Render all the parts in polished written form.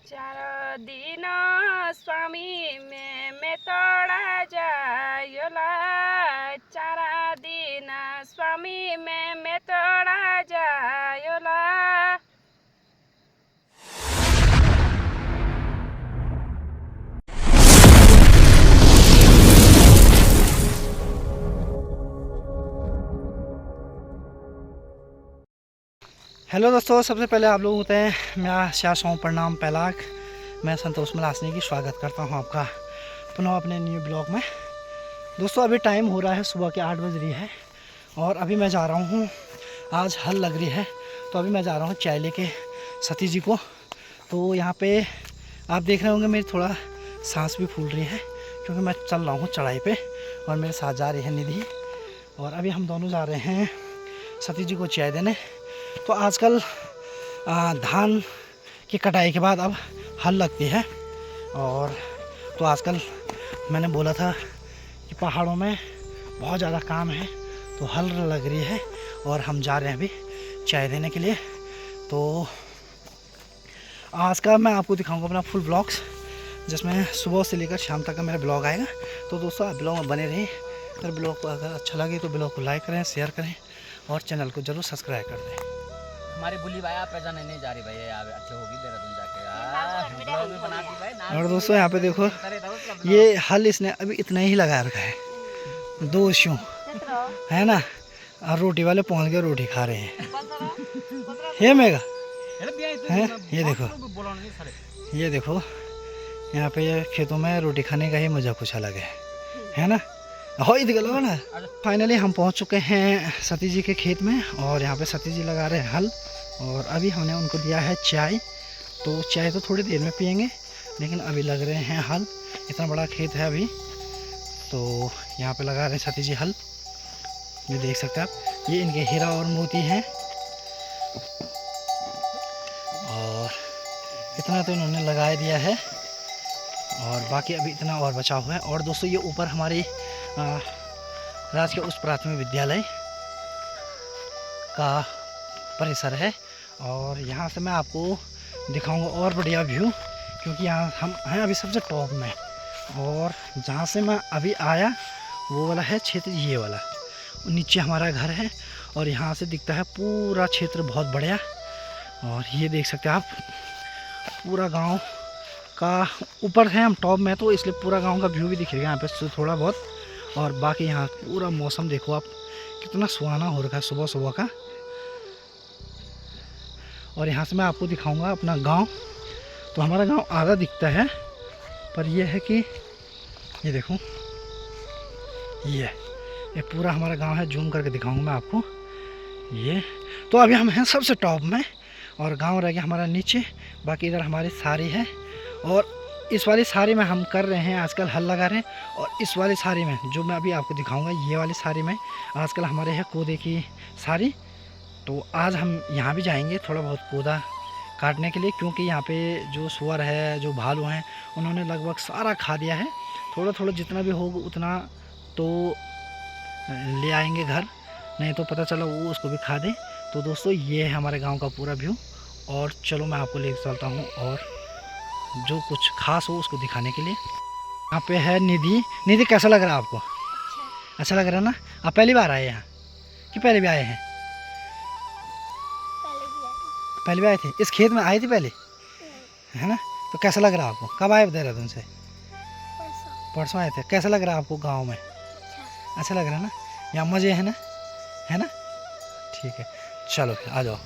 चार दिन स्वामी में तोड़ा जायोला, चार दिन स्वामी में तोड़ा जायोला। हेलो दोस्तों, सबसे पहले आप लोग होते हैं मैं शासों प्रणाम पैलाक। मैं संतोष मलासनी की स्वागत करता हूं आपका पुनः अपने न्यू ब्लॉग में। दोस्तों अभी टाइम हो रहा है, सुबह के 8 बज रही है और अभी मैं जा रहा हूं, आज हल लग रही है तो अभी मैं जा रहा हूं चाय लेके सती जी को। तो यहाँ पे आप देख रहे होंगे मेरी थोड़ा सांस भी फूल रही है क्योंकि मैं चल रहा हूँ चढ़ाई पे और मेरे साथ जा रही है निधि। और अभी हम दोनों जा रहे हैं सती जी को चाय देने। तो आजकल धान की कटाई के बाद अब हल लगती है और तो आजकल मैंने बोला था कि पहाड़ों में बहुत ज़्यादा काम है तो हल लग रही है और हम जा रहे हैं अभी चाय देने के लिए। तो आज का मैं आपको दिखाऊंगा अपना फुल ब्लॉग्स, जिसमें सुबह से लेकर शाम तक का मेरा ब्लॉग आएगा। तो दोस्तों आप ब्लॉग में बने रहिए। अगर ब्लॉग को अगर अच्छा लगे तो ब्लॉग को लाइक करें, शेयर करें और चैनल को ज़रूर सब्सक्राइब कर दें। हमारी बुली भाई आप जाने नहीं जा रही भाई, यार अच्छे होगी देहरादून जाके ब्लॉग भी बनाती भाई। और दोस्तों यहाँ पे देखो ये हल इसने अभी इतना ही लगा रखा है, 2 शू है ना। और रोटी वाले पहुँच गए, रोटी खा रहे हैं। हे मेगा है, ये देखो यहाँ पे ये खेतों में रोटी खाने का ही मज़ा कुछ अलग है ना। हो इधर ना। फाइनली हम पहुँच चुके हैं सती जी के खेत में और यहाँ पे सती जी लगा रहे हैं हल और अभी हमने उनको दिया है चाय। तो चाय तो थोड़ी देर में पियेंगे लेकिन अभी लग रहे हैं हल। इतना बड़ा खेत है अभी, तो यहाँ पे लगा रहे हैं सती जी हल। ये देख सकते हैं आप, ये इनके हीरा और मोती हैं और इतना तो इन्होंने लगा दिया है और बाकी अभी इतना और बचा हुआ है। और दोस्तों ये ऊपर हमारी राजकीय उच्च प्राथमिक विद्यालय का परिसर है और यहाँ से मैं आपको दिखाऊंगा और बढ़िया व्यू, क्योंकि यहाँ हम हैं अभी सबसे टॉप में। और जहाँ से मैं अभी आया वो वाला है क्षेत्र, ये वाला नीचे हमारा घर है और यहाँ से दिखता है पूरा क्षेत्र बहुत बढ़िया। और ये देख सकते हैं आप पूरा गांव का, ऊपर है हम टॉप में तो इसलिए पूरा गांव का व्यू भी दिखेगा यहाँ पे थोड़ा बहुत। और बाकी यहाँ पूरा मौसम देखो आप कितना सुहाना हो रखा है सुबह सुबह का। और यहाँ से मैं आपको दिखाऊंगा अपना गांव। तो हमारा गांव आधा दिखता है पर यह है कि ये देखो ये पूरा हमारा गांव है। जूम करके दिखाऊंगा मैं आपको ये। तो अभी हम हैं सबसे टॉप में और गांव रह गया हमारा नीचे। बाकी इधर हमारी सारी है और इस वाली साड़ी में हम कर रहे हैं आजकल हल लगा रहे हैं। और इस वाली साड़ी में जो मैं अभी आपको दिखाऊंगा, ये वाली साड़ी में आजकल हमारे है कोदे की साड़ी। तो आज हम यहाँ भी जाएंगे थोड़ा बहुत कोदा काटने के लिए, क्योंकि यहाँ पे जो सुअर है, जो भालू हैं, उन्होंने लगभग सारा खा दिया है। थोड़ा थोड़ा जितना भी होगा उतना तो ले आएंगे घर, नहीं तो पता चला वो उसको भी खा दे। तो दोस्तों ये है हमारे गाँव का पूरा व्यू और चलो मैं आपको लेकर चलता हूँ और जो कुछ खास हो उसको दिखाने के लिए। यहाँ पे है निधि। निधि कैसा लग रहा है आपको? अच्छा लग रहा है ना। आप पहली बार आए यहाँ कि पहले भी आए हैं? पहले भी आए थे। इस खेत में आए थे पहले, है ना। तो कैसा लग रहा है आपको? कब आए देहरादून से? परसों आए थे। कैसा लग रहा है आपको गाँव में? अच्छा लग रहा है ना। यहाँ मज़े है ना, है ना। ठीक है चलो फिर आ जाओ।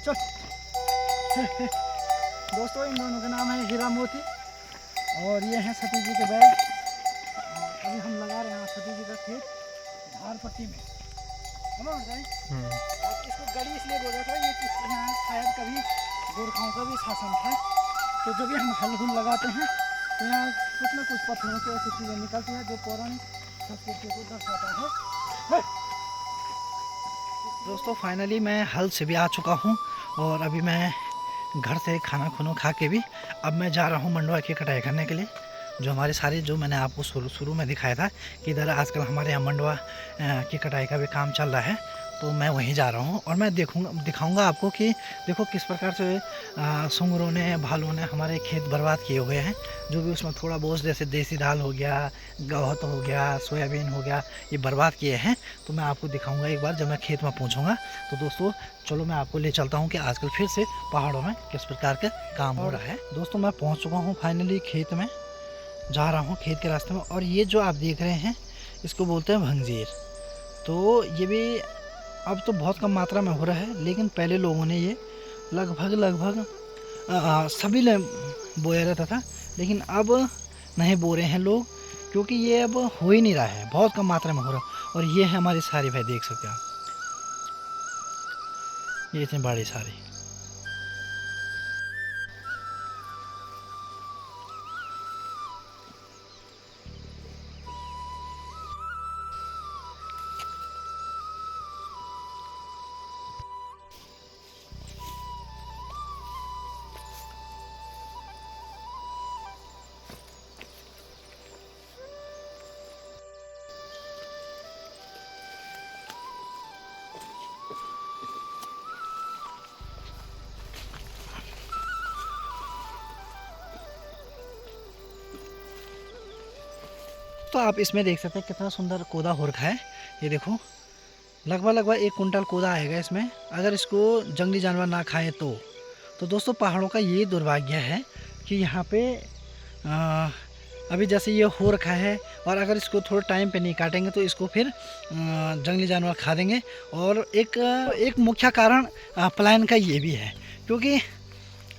चल दोस्तों इन दोनों का नाम है हीरा मोती और ये है सती जी के बैल। और अभी हम लगा रहे हैं सती जी का खेत धार पट्टी में। अब इसको गढ़ी इसलिए बोला था, ये यहाँ शायद कभी गोरखाओं का भी शासन था। तो जब भी हम हल हुल लगाते हैं तो यहाँ कुछ ना कुछ पत्थरों से ऐसी चीज़ें निकलती हैं जो पौराणिक संस्कृति को दर्शाता है। दोस्तों फाइनली मैं हल से भी आ चुका हूँ और अभी मैं घर से खाना खुना खा के भी अब मैं जा रहा हूँ मंडवा की कटाई करने के लिए। जो हमारे सारे जो मैंने आपको शुरू में दिखाया था कि इधर आजकल हमारे यहाँ मंडवा की कटाई का भी काम चल रहा है, तो मैं वहीं जा रहा हूँ और मैं दिखाऊंगा आपको कि देखो किस प्रकार से सुंगरों ने भालू ने हमारे खेत बर्बाद किए हुए हैं। जो भी उसमें थोड़ा बहुत जैसे देसी दाल हो गया, गहत हो गया, सोयाबीन हो गया, ये बर्बाद किए हैं। तो मैं आपको दिखाऊंगा एक बार जब मैं खेत में पहुँचूँगा। तो दोस्तों चलो मैं आपको ले चलता हूँ कि आजकल फिर से पहाड़ों में किस प्रकार का काम हो रहा है। दोस्तों मैं पहुँच चुका हूँ फाइनली, खेत में जा रहा हूँ, खेत के रास्ते में। और ये जो आप देख रहे हैं इसको बोलते हैं भंगजीर। तो ये भी अब तो बहुत कम मात्रा में हो रहा है, लेकिन पहले लोगों ने ये लगभग सभी ने बोया रहता था, लेकिन अब नहीं बो रहे हैं लोग, क्योंकि ये अब हो ही नहीं रहा है, बहुत कम मात्रा में हो रहा है। और ये है हमारी सारी, भाई देख सकते हैं आप, ये इतनी बड़ी सारी। तो आप इसमें देख सकते हैं कितना सुंदर कोदा हो रखा है। ये देखो लगभग 1 कुंटल कोदा आएगा इसमें, अगर इसको जंगली जानवर ना खाएं तो दोस्तों पहाड़ों का ये दुर्भाग्य है कि यहाँ पे अभी जैसे ये हो रखा है, और अगर इसको थोड़े टाइम पे नहीं काटेंगे तो इसको फिर जंगली जानवर खा देंगे। और एक मुख्य कारण पलायन का ये भी है, क्योंकि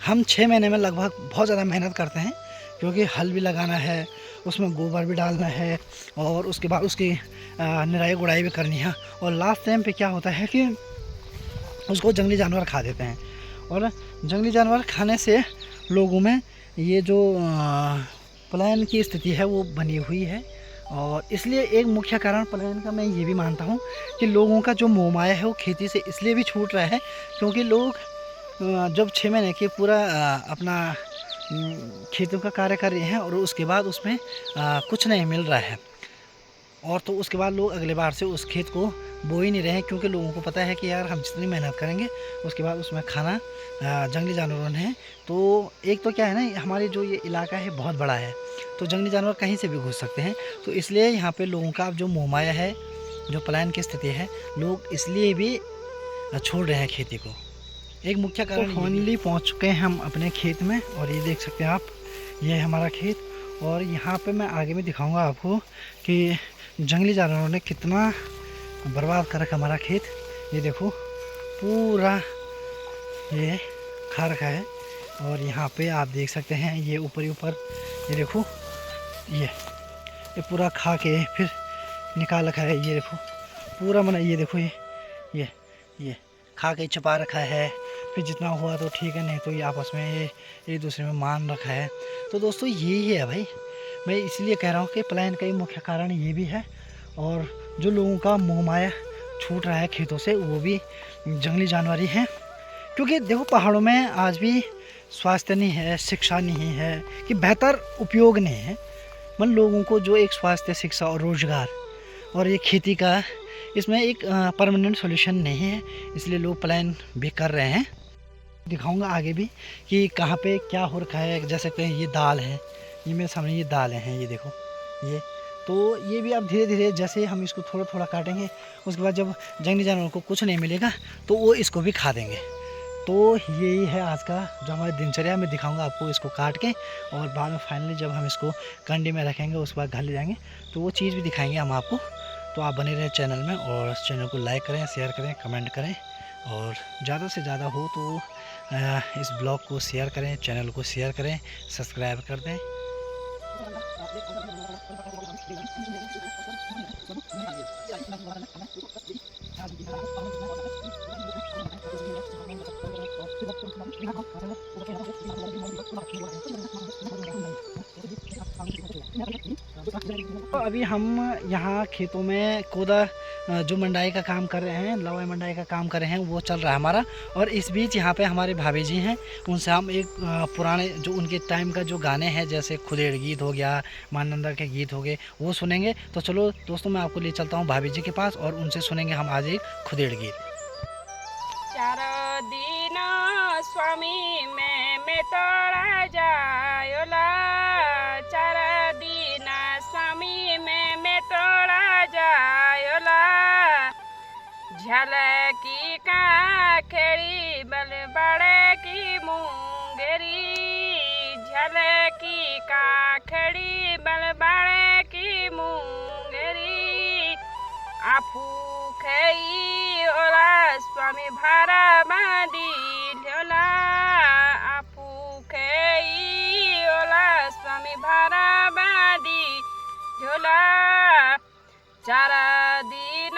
हम 6 महीने में लगभग बहुत ज़्यादा मेहनत करते हैं, क्योंकि हल भी लगाना है, उसमें गोबर भी डालना है, और उसके बाद उसकी निराई गुड़ाई भी करनी है। और लास्ट टाइम पे क्या होता है कि उसको जंगली जानवर खा देते हैं, और जंगली जानवर खाने से लोगों में ये जो पलायन की स्थिति है वो बनी हुई है। और इसलिए एक मुख्य कारण पलायन का मैं ये भी मानता हूँ कि लोगों का जो मोह माया है वो खेती से इसलिए भी छूट रहा है, क्योंकि लोग जब 6 महीने के पूरा अपना खेतों का कार्य कर रहे हैं और उसके बाद उसमें कुछ नहीं मिल रहा है, और तो उसके बाद लोग अगले बार से उस खेत को बो ही नहीं रहे हैं, क्योंकि लोगों को पता है कि यार हम जितनी मेहनत करेंगे उसके बाद उसमें खाना जंगली जानवरों ने है। तो एक तो क्या है ना, हमारे जो ये इलाका है बहुत बड़ा है, तो जंगली जानवर कहीं से भी घुस सकते हैं। तो इसलिए यहाँ पे लोगों का अब जो मोह माया है, जो पलायन की स्थिति है, लोग इसलिए भी छोड़ रहे हैं खेती को। एक मुख्य कारण। तो फाइनली पहुँच चुके हैं हम अपने खेत में, और ये देख सकते हैं आप, ये है हमारा खेत। और यहाँ पे मैं आगे में दिखाऊंगा आपको कि जंगली जानवरों ने कितना बर्बाद कर रखा हमारा खेत। ये देखो पूरा ये खा रखा है, और यहाँ पे आप देख सकते हैं ये ऊपर ही ऊपर, ये देखो ये पूरा खा के फिर निकाल रखा है। ये देखो पूरा मना, ये देखो ये खा के छुपा रखा है, फिर जितना हुआ तो ठीक है, नहीं तो ये आपस में ये एक दूसरे में मान रखा है। तो दोस्तों यही है भाई, मैं इसलिए कह रहा हूँ कि पलायन का मुख्य कारण ये भी है, और जो लोगों का मोह माया छूट रहा है खेतों से वो भी जंगली जानवर ही हैं। क्योंकि देखो पहाड़ों में आज भी स्वास्थ्य नहीं है, शिक्षा नहीं है, कि बेहतर उपयोग नहीं है। मतलब लोगों को जो एक स्वास्थ्य, शिक्षा और रोज़गार और ये खेती का, इसमें एक परमानेंट सॉल्यूशन नहीं है, इसलिए लोग पलायन भी कर रहे हैं। दिखाऊंगा आगे भी कि कहाँ पे क्या हो रखा है। जैसे कि ये दाल है, ये मेरे सामने ये दालें हैं, ये देखो ये, तो ये भी अब धीरे धीरे जैसे हम इसको थोड़ा थोड़ा काटेंगे, उसके बाद जब जंगली जानवरों को कुछ नहीं मिलेगा तो वो इसको भी खा देंगे। तो यही है आज का जो हमारी दिनचर्या, मैं दिखाऊंगा आपको इसको काट के, और बाद में फाइनली जब हम इसको कंडी में रखेंगे उसके बाद घर ले जाएंगे तो वो चीज़ भी दिखाएंगे हम आपको। तो आप बने रहें चैनल में, और चैनल को लाइक करें, शेयर करें, कमेंट करें, और ज़्यादा से ज़्यादा हो तो इस ब्लॉग को शेयर करें, चैनल को शेयर करें, सब्सक्राइब कर दें। तो अभी हम यहाँ खेतों में कोदा जो मंडाई का काम कर रहे हैं, लवाई मंडाई का काम कर रहे हैं, वो चल रहा है हमारा। और इस बीच यहाँ पे हमारे भाभी जी हैं, उनसे हम एक पुराने जो उनके टाइम का जो गाने हैं, जैसे खुदेड़ गीत हो गया, माननंदा के गीत हो गए, वो सुनेंगे। तो चलो दोस्तों, मैं आपको ले चलता हूँ भाभी जी के पास और उनसे सुनेंगे हम आज एक खुदेड़ गीत। चार दिन स्वामी में तोड़ा जायोला, चार दिन स्वामी में तोड़ा जायोला, झलकी का खेड़ी बल बड़े की मुंगेरी, झलकी का खेड़ी बल बड़े की मुंगेरी, आफू खई ओला स्वामी भारा बांधी ल्योला, आफू खई ओला स्वामी भारा बांधी ल्योला, चारा दिन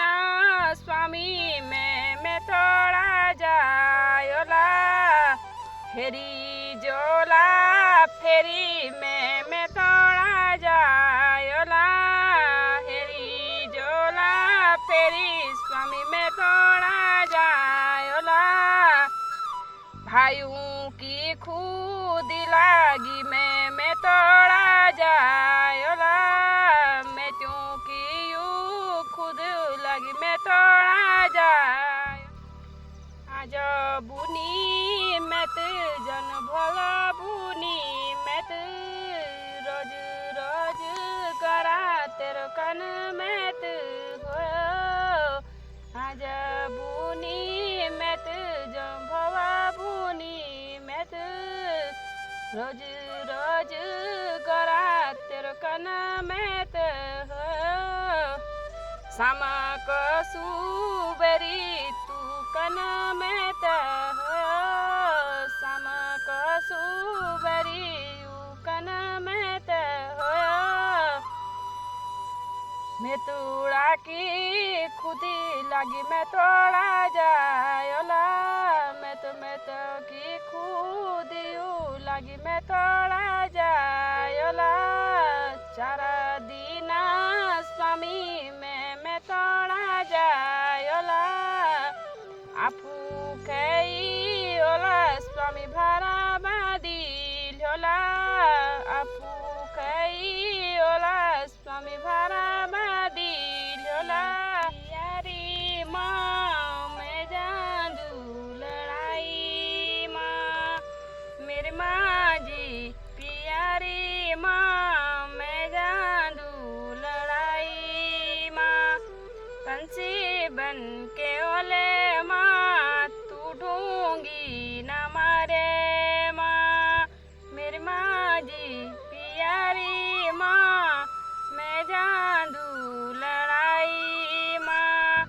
स्वामी में तोड़ा जायोला, फेरी जोला फेरी में तोड़ा जायोला, हेरी जोला फेरी स्वामी में तोड़ा जायोला, भाइयों की खुद लागी में तोड़ा जायोला, मैं त्यों की यू खुद लगी में तोड़ा जाय, आज बुनी मत जन भला बुनी मत, रोज रोज करा तेरो कन मत हो, आज बुनी मत जन भवा बुनी मत, रोज रोज करा तेरो कन मत हो, सामा को सुबरी तू कन मत हो, सामा को सुबरी यू कन मत हो, मैं तोड़ा की खुदी लगी मैं तोड़ा जायोला, मैं तो की खुदी लगी मैं तोड़ा जायोला, चारा दीना स्वामी में तोड़ा जायोला, आफू खई ओला स्वामी भारा बांधी ल्योला, आफू खई ओला स्वामी भारा बांधी ल्योला, यारी माँ मैं जादू लड़ाई माँ, मेरी माँ जी प्यारी माँ मैं जादू लड़ाई माँ, पंछी बन के ओले माँ तू ढूंगी न मारे माँ, मेरी माँ जी प्यारी माँ मैं जादू लड़ाई माँ,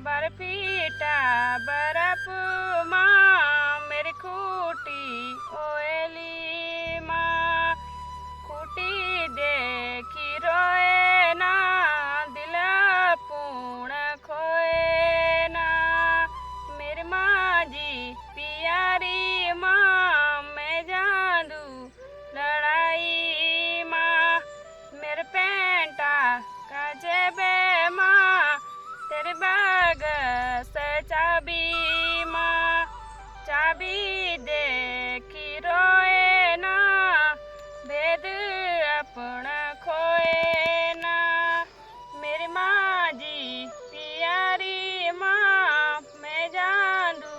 बर्फीटा बर्फ माँ मेरी खूटी ओएली माँ, खूटी देखी रोए ना दिल पूर्ण खोए ना, मेरी माँ जी प्यारी माँ मैं जादू लड़ाई माँ, मेरे पेंटा का जेबे माँ तेरे बाग से चाबी माँ, चाबी देखी रोए ना भेद अपना खोए ना, मेरी माँ जी प्यारी माँ मैं जादू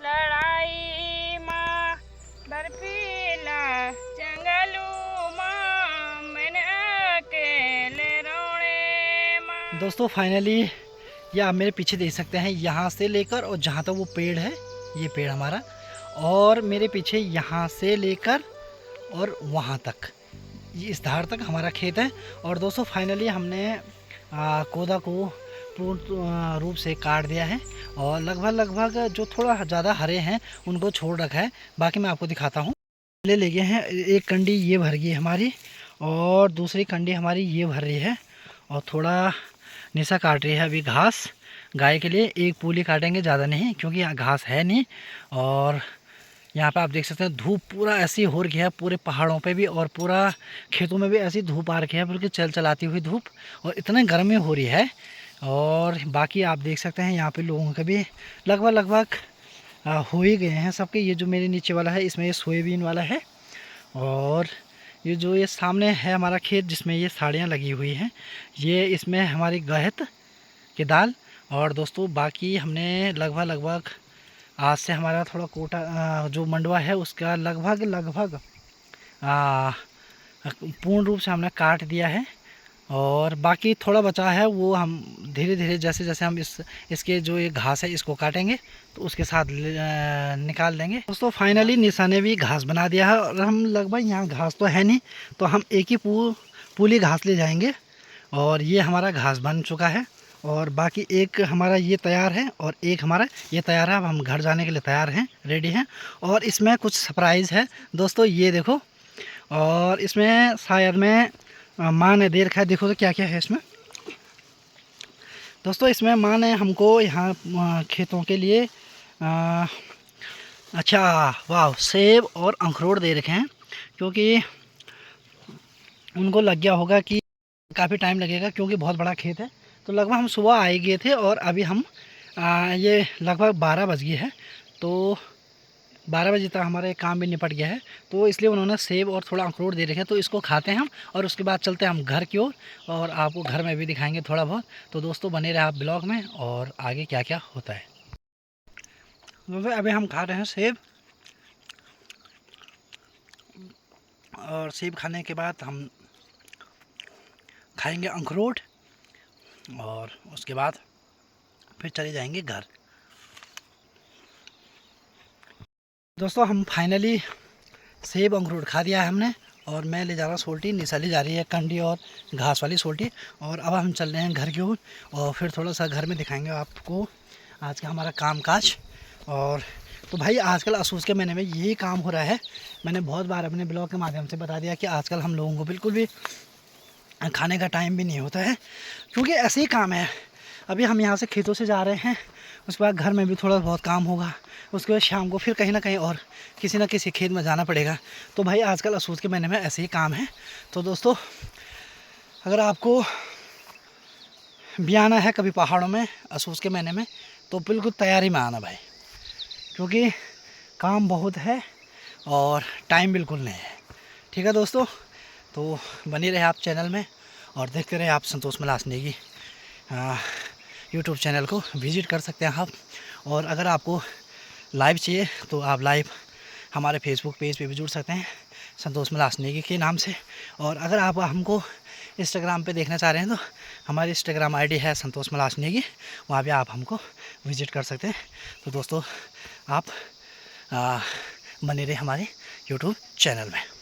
लड़ाई माँ, बर्फीला जंगलू माँ मैंने अकेले रोने माँ। दोस्तों फाइनली ये आप मेरे पीछे देख सकते हैं, यहाँ से लेकर और जहाँ तक वो पेड़ है, ये पेड़ हमारा, और मेरे पीछे यहाँ से लेकर और वहाँ तक, ये इस धार तक हमारा खेत है। और दोस्तों फाइनली हमने कोदा को पूर्ण रूप से काट दिया है और लगभग जो थोड़ा ज़्यादा हरे हैं उनको छोड़ रखा है। बाकी मैं आपको दिखाता हूँ। ले गए हैं, एक कंडी ये भर गई हमारी और दूसरी कंडी हमारी ये भर रही है और थोड़ा निशा काट रही है अभी घास गाय के लिए एक पूली काटेंगे, ज़्यादा नहीं, क्योंकि यहाँ घास है नहीं। और यहाँ पे आप देख सकते हैं धूप पूरा ऐसी हो रखी है, पूरे पहाड़ों पे भी और पूरा खेतों में भी ऐसी धूप आ रखी है, बिल्कुल चलाती हुई धूप, और इतने गर्मी हो रही है। और बाकी आप देख सकते हैं यहाँ पे लोगों के भी लगभग हो ही गए हैं सबके। ये जो मेरे नीचे वाला है इसमें ये सोयाबीन वाला है, और ये जो ये सामने है हमारा खेत जिसमें ये साड़ियाँ लगी हुई हैं, ये इसमें हमारी गहत की दाल। और दोस्तों बाकी हमने लगभग आज से हमारा थोड़ा कोटा जो मंडवा है उसका लगभग पूर्ण रूप से हमने काट दिया है। और बाकी थोड़ा बचा है वो हम धीरे धीरे जैसे जैसे हम इसके जो ये घास है इसको काटेंगे तो उसके साथ निकाल देंगे। दोस्तों फाइनली निशा ने भी घास बना दिया है, और हम लगभग यहाँ घास तो है नहीं, तो हम एक ही पूली घास ले जाएंगे। और ये हमारा घास बन चुका है, और बाकी एक हमारा ये तैयार है और एक हमारा ये तैयार है। अब हम घर जाने के लिए तैयार हैं, रेडी हैं। और इसमें कुछ सरप्राइज़ है दोस्तों, ये देखो। और इसमें शायद मैं माँ ने दे रखा है, देखो तो क्या क्या है इसमें। दोस्तों इसमें माँ ने हमको यहाँ खेतों के लिए अच्छा वाह सेब और अखरोट दे रखे हैं, क्योंकि उनको लग गया होगा कि काफ़ी टाइम लगेगा, क्योंकि बहुत बड़ा खेत है। तो लगभग हम सुबह आए गए थे और अभी हम ये लगभग 12 बज गए हैं, तो 12 बजे तक हमारा एक काम भी निपट गया है। तो इसलिए उन्होंने सेब और थोड़ा अखरोट दे रखे हैं, तो इसको खाते हैं हम, और उसके बाद चलते हैं हम घर की ओर, और आपको घर में भी दिखाएंगे थोड़ा बहुत। तो दोस्तों बने रहे आप ब्लॉग में, और आगे क्या क्या होता है। दोस्तों अभी हम खा रहे हैं सेब, और सेब खाने के बाद हम खाएंगे अखरोट, और उसके बाद फिर चले जाएंगे घर। दोस्तों हम फाइनली सेब अखरोट खा दिया है हमने, और मैं ले जा रहा हूँ सोल्टी, निशा ले जा रही है कंडी और घास वाली सोल्टी। और अब हम चल रहे हैं घर की ओर, और फिर थोड़ा सा घर में दिखाएंगे आपको आज का हमारा काम काज। और तो भाई आजकल असूस के महीने में यही काम हो रहा है। मैंने बहुत बार अपने ब्लॉग के माध्यम से बता दिया कि आजकल हम लोगों को बिल्कुल भी खाने का टाइम भी नहीं होता है, क्योंकि ऐसे ही काम है। अभी हम यहाँ से खेतों से जा रहे हैं, उसके बाद घर में भी थोड़ा बहुत काम होगा, उसके बाद शाम को फिर कहीं ना कहीं और किसी न किसी खेत में जाना पड़ेगा। तो भाई आजकल असूस के महीने में ऐसे ही काम है। तो दोस्तों अगर आपको भी आना है कभी पहाड़ों में असूस के महीने में, तो बिल्कुल तैयारी में आना भाई, क्योंकि काम बहुत है और टाइम बिल्कुल नहीं है। ठीक है दोस्तों, तो बने रहे आप चैनल में, और देखते रहे आप संतोष मलास नेगी यूट्यूब चैनल को विज़िट कर सकते हैं आप। और अगर आपको लाइव चाहिए तो आप लाइव हमारे फेसबुक पेज पे भी जुड़ सकते हैं संतोष मलास नेगी के नाम से। और अगर आप हमको इंस्टाग्राम पे देखना चाह रहे हैं तो हमारी इंस्टाग्राम आईडी है संतोष मलास नेगी, वहाँ भी आप हमको विज़िट कर सकते हैं। तो दोस्तों आप बने रहे हमारे यूट्यूब चैनल में।